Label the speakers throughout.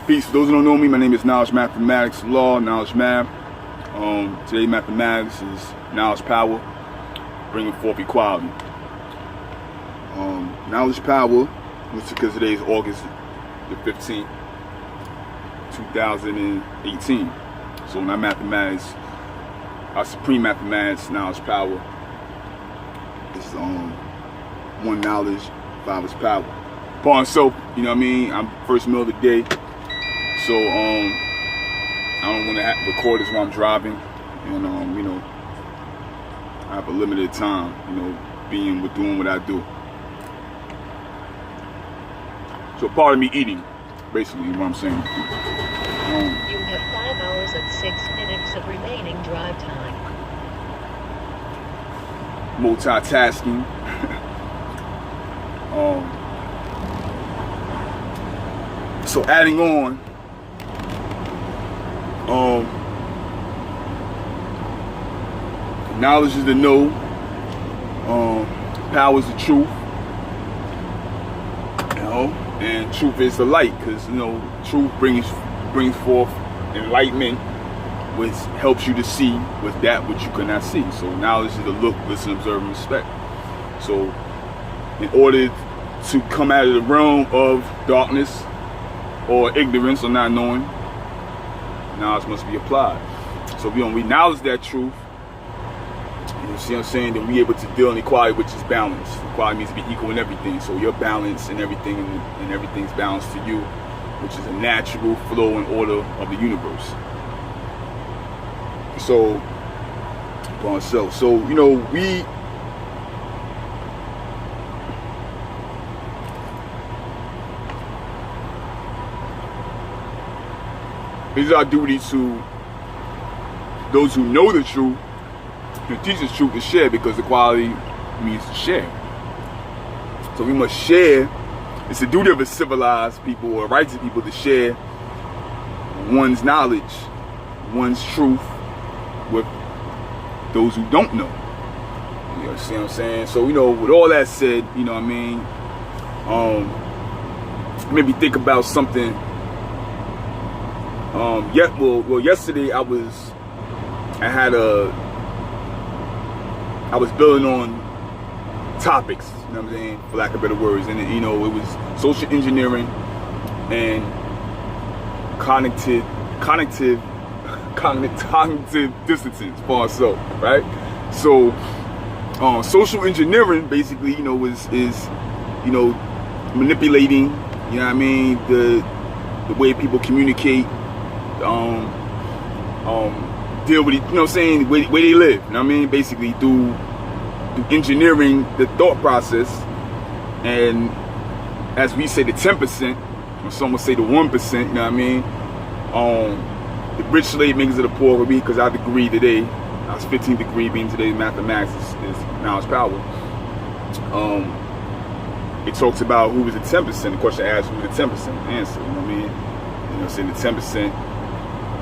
Speaker 1: Peace. For those who don't know me, my name is Knowledge Mathematics Law, Knowledge Math. Today, mathematics is knowledge power, bringing forth equality. Knowledge power, because today is August the 15th, 2018. So in our mathematics, our supreme mathematics, knowledge power, is one knowledge, five is power. Upon self, you know what I mean? I'm first meal of the day. So I don't want to record this while I'm driving, and you know, I have a limited time, you know, doing what I do. So part of me eating, basically, what I'm saying.
Speaker 2: You have 5 hours and 6 minutes of remaining drive time.
Speaker 1: Multitasking. So adding on, knowledge is the know, power is the truth, you know, and truth is the light, because you know truth brings forth enlightenment, which helps you to see with that which you cannot see. So knowledge is the look, listen, observe, and respect. So in order to come out of the realm of darkness or ignorance or not knowing, knowledge must be applied. So if we don't acknowledge that truth, you see what I'm saying, then we able to deal in equality, which is balance. Equality means to be equal in everything. So you're balanced in everything, and everything's balanced to you, which is a natural flow and order of the universe. So, you know, it is our duty to those who know the truth, to teach the truth, to share, because equality means to share. So we must share. It's the duty of a civilized people or righteous people to share one's knowledge, one's truth with those who don't know. You see what I'm saying? So, you know, with all that said, you know what I mean, maybe think about something. Yesterday I was building on topics, you know what I'm saying, for lack of better words, and you know, it was social engineering and cognitive dissonance, far so, right? So social engineering basically, you know, is you know, manipulating, you know what I mean, the way people communicate, deal with it, you know what I'm saying, where they live, you know what I mean, basically through engineering the thought process, and as we say, the 10%, or some would say the 1%, you know what I mean, the rich slave makers of the poor would be, because our degree today, I was 15th degree, being today's mathematics is knowledge power. It talks about who was the 10%. The question asks who was the 10%. Answer, you know what I mean? You know, saying the 10%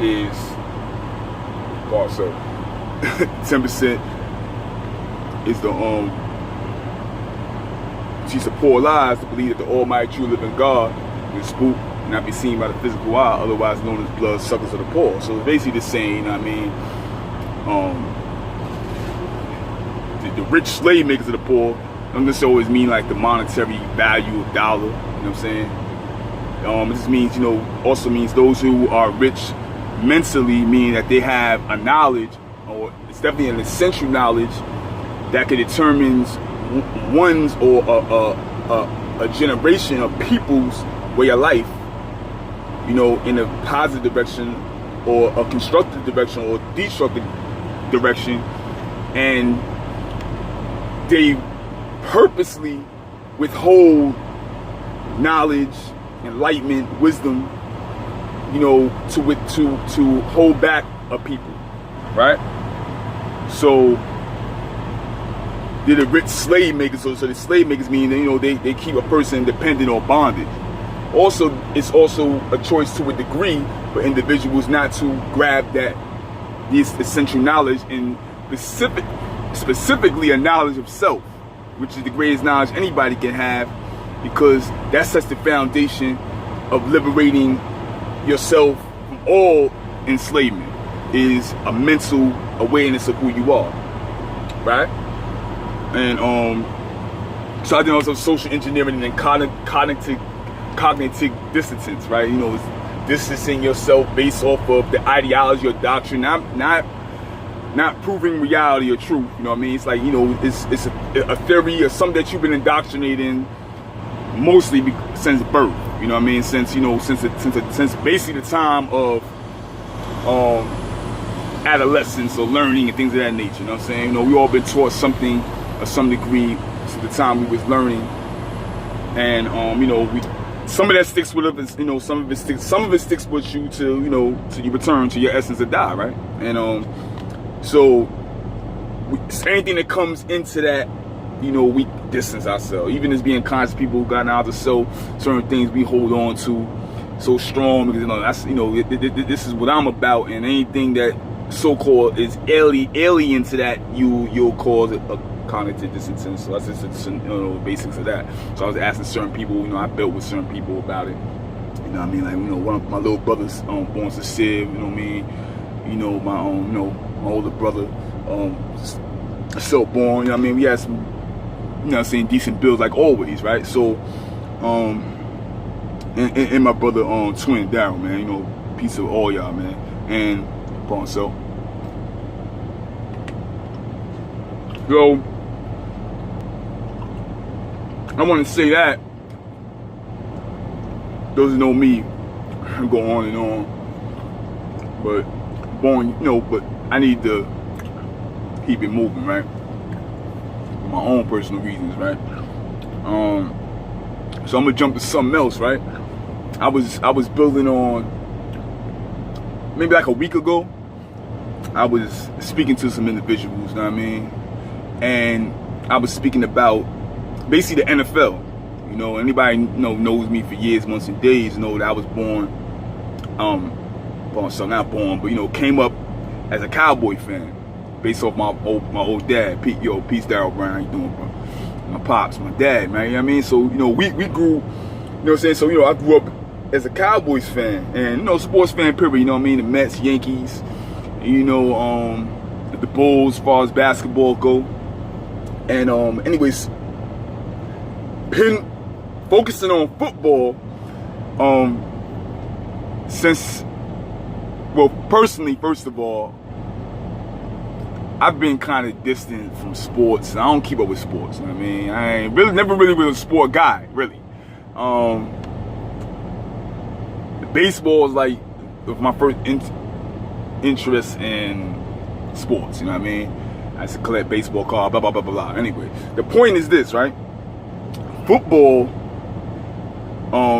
Speaker 1: is, so 10% is the teach the poor lies to believe that the Almighty true living God will spook and not be seen by the physical eye, otherwise known as blood suckers of the poor. So it's basically the saying, you know what I mean? The rich slave makers of the poor don't necessarily always mean like the monetary value of dollar, you know what I'm saying? It just means, you know, also means those who are rich mentally, meaning that they have a knowledge, or it's definitely an essential knowledge that can determine one's or a generation of people's way of life, you know, in a positive direction or a constructive direction or destructive direction, and they purposely withhold knowledge, enlightenment, wisdom, you know, to hold back a people, right? So they're the rich slave makers. So the slave makers mean that, you know, they keep a person dependent or bondage. Also, it's also a choice to a degree for individuals not to grab this essential knowledge, and specifically a knowledge of self, which is the greatest knowledge anybody can have, because that sets the foundation of liberating yourself from all enslavement is a mental awareness of who you are, right? And so I did also social engineering and cognitive dissonance, right? You know, it's distancing yourself based off of the ideology or doctrine, not proving reality or truth. You know what I mean? It's like, you know, it's a theory or something that you've been indoctrinated in mostly since birth. You know what I mean? Since basically the time of adolescence or learning and things of that nature. You know what I'm saying? You know, we all been taught something or some degree since the time we was learning, and you know, some of that sticks with us. You know, some of it sticks with you to, you know, till you return to your essence or die, right? And so anything that comes into that, you know, we distance ourselves. Even as being conscious people who got out of so certain things we hold on to so strong, because, you know, that's, you know, this is what I'm about, and anything that so-called is alien to that, you'll call it a cognitive dissonance. So that's just, you know, basics of that. So I was asking certain people, you know, I built with certain people about it. You know what I mean? Like, you know, one of my little brothers born to Civ, you know what I mean? You know, my you know, my older brother still born, you know what I mean? We had some, you know what I'm saying, decent builds like always, right? So and my brother twin Daryl, man, you know, peace of all y'all, man. And so I want to say that those who know me, I go on and on, but born, you know, but I need to keep it moving, right? For my own personal reasons, right? So I'm gonna jump to something else, right? I was building on, maybe like a week ago, I was speaking to some individuals, you know what I mean? And I was speaking about basically the NFL. You know, anybody, you know, knows me for years, months, and days, know that I was born, so not born, but, you know, came up as a Cowboy fan based off my old dad. Peace, Daryl Brown, how you doing, bro? My pops, my dad, man, you know what I mean? So, you know, we grew, you know what I'm saying? So, you know, I grew up as a Cowboys fan, and, you know, sports fan, period, you know what I mean? The Mets, Yankees, you know, the Bulls, as far as basketball go. And anyways, been focusing on football since, well, personally, first of all, I've been kind of distant from sports. I don't keep up with sports, you know what I mean? I ain't really, never really was a sport guy, really. Baseball is like my first interest in sports, you know what I mean? I used to collect baseball cards, blah, blah, blah, blah, blah. Anyway, the point is this, right? Football,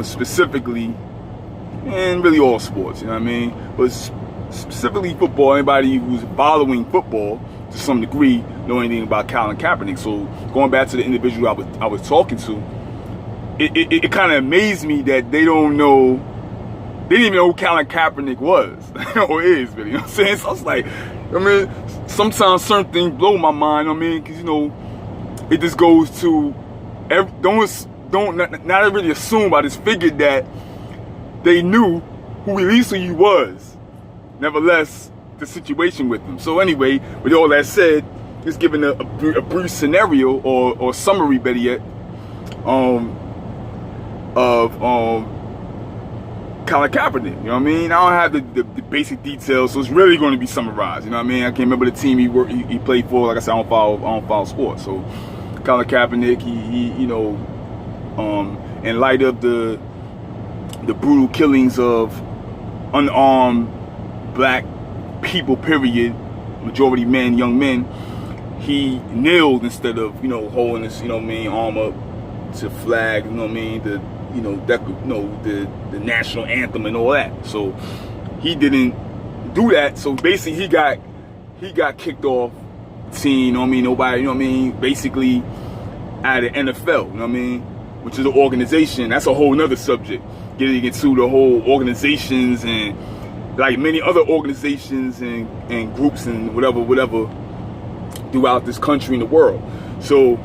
Speaker 1: specifically, and really all sports, you know what I mean? But specifically football, anybody who's following football to some degree know anything about Colin Kaepernick. So going back to the individual I was talking to, it kind of amazed me that they didn't even know who Colin Kaepernick was or is, really. You know what I'm saying? So I was like, I mean, sometimes certain things blow my mind. I mean, because, you know, it just goes to not really assume. I just figured that they knew who at least he was. Nevertheless, the situation with him. So anyway, with all that said, just giving a brief scenario or summary, better yet, of Colin Kaepernick, you know what I mean? I don't have the basic details, so it's really going to be summarized, you know what I mean? I can't remember the team he played for. Like I said, I don't follow sports. So Colin Kaepernick, he you know, in light of the brutal killings of unarmed black people, period, majority men, young men, he kneeled instead of, you know, holding his, you know what I mean, arm up to flag, you know what I mean, the national anthem and all that. So he didn't do that. So basically he got kicked off the team, you know what I mean, nobody, you know what I mean, basically out of the NFL, you know what I mean, which is an organization. That's a whole nother subject, getting into the whole organizations and like many other organizations and groups and whatever throughout this country and the world. So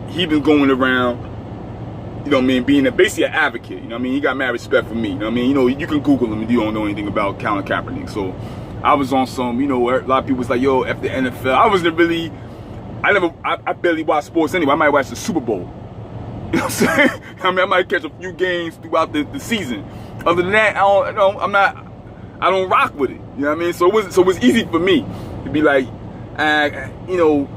Speaker 1: he been going around you know what I mean, being basically an advocate. You know what I mean? He got mad respect for me. You know what I mean? You know, you can Google him if you don't know anything about Colin Kaepernick. So I was on some, you know, a lot of people was like, yo, F the NFL. I wasn't really, I barely watch sports anyway. I might watch the Super Bowl. You know what I'm saying? I mean, I might catch a few games throughout the season. Other than that, I don't rock with it. You know what I mean? So it was easy for me to be like, you know,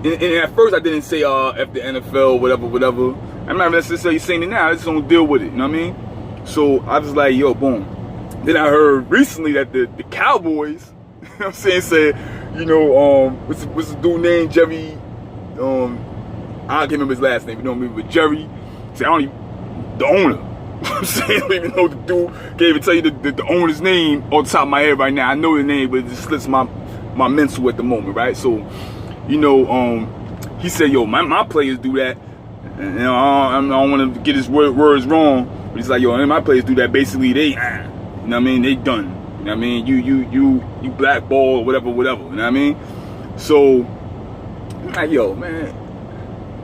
Speaker 1: and at first I didn't say F the NFL, whatever. I'm not necessarily saying it now. I just don't deal with it. You know what I mean? So I was like, yo, boom. Then I heard recently that the Cowboys, you know what I'm saying, said, you know, what's the dude named Jerry? I can't remember his last name. You know what I mean? But Jerry, say I don't even, the owner. You know what I'm saying? I don't even know the dude. Can't even tell you the owner's name on top of my head right now. I know the name, but it just slips my mental at the moment, right? So, you know, he said, yo, my players do that. And, you know, I don't want to get his words wrong, but he's like, yo, my players do that. Basically, they, you know what I mean? They done. You know what I mean? You blackball or whatever. You know what I mean? So, I'm like, yo, man,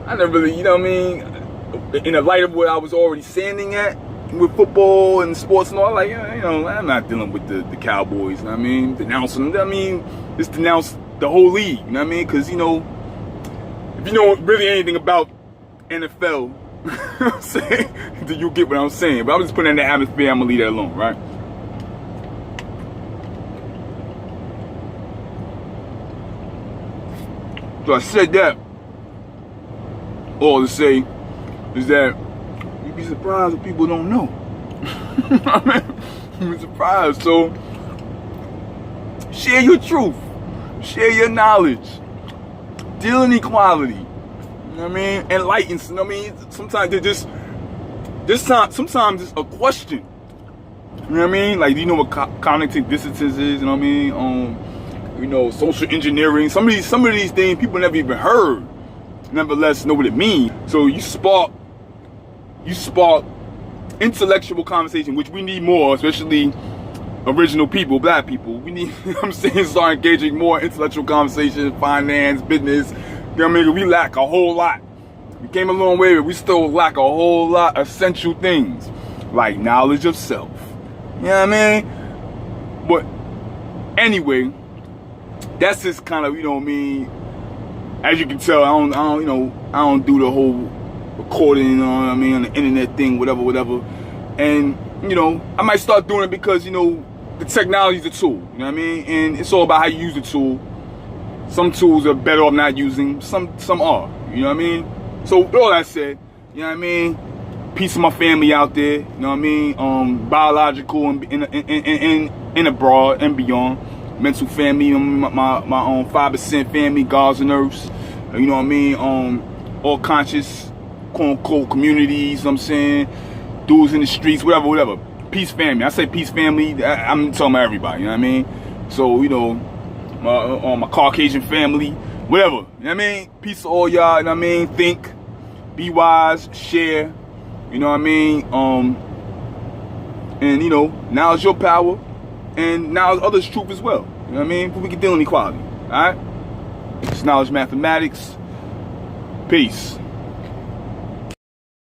Speaker 1: I never really, you know what I mean? In the light of what I was already standing at with football and sports and all, like, you know, I'm not dealing with the Cowboys. You know what I mean? Denouncing them. I mean, just denounce the whole league. You know what I mean? Because, you know, if you know really anything about NFL, you know what I'm saying, then you get what I'm saying. But I'm just putting in the atmosphere, I'm gonna leave that alone, right? So I said that all to say is that you'd be surprised if people don't know. I mean, you'd be surprised. So share your truth, share your knowledge, deal in equality. You know what I mean? Enlighten. You know what I mean? Sometimes they're just sometimes it's a question. You know what I mean? Like, do you know what cognitive dissonance is? You know what I mean? You know, social engineering. Some of these things people never even heard. Nevertheless, know what it means. So you spark intellectual conversation, which we need more, especially original people, black people. We need, you know what I'm saying, start engaging more intellectual conversation, finance, business. You know what I mean? We lack a whole lot. We came a long way, but we still lack a whole lot of essential things, like knowledge of self. You know what I mean? But anyway, that's just kind of, you know what I mean? As you can tell, I don't do the whole recording, you know what I mean, on the internet thing, whatever. And, you know, I might start doing it because, you know, the technology's a tool, you know what I mean? And it's all about how you use the tool. Some tools are better off not using, some are, you know what I mean? So all that said, you know what I mean? Peace to my family out there, you know what I mean? Biological and abroad and beyond. Mental family, my 5% family, God's and earths, you know what I mean? All conscious, quote unquote, communities, you know what I'm saying? Dudes in the streets, whatever. Peace family. I say peace family, I'm talking about everybody, you know what I mean? So, you know, my Caucasian family, whatever, you know what I mean? Peace to all y'all, you know what I mean? Think, be wise, share, you know what I mean? And, you know, now it's your power. And now others' truth as well. You know what I mean? But we can deal in equality. Alright? It's knowledge mathematics. Peace.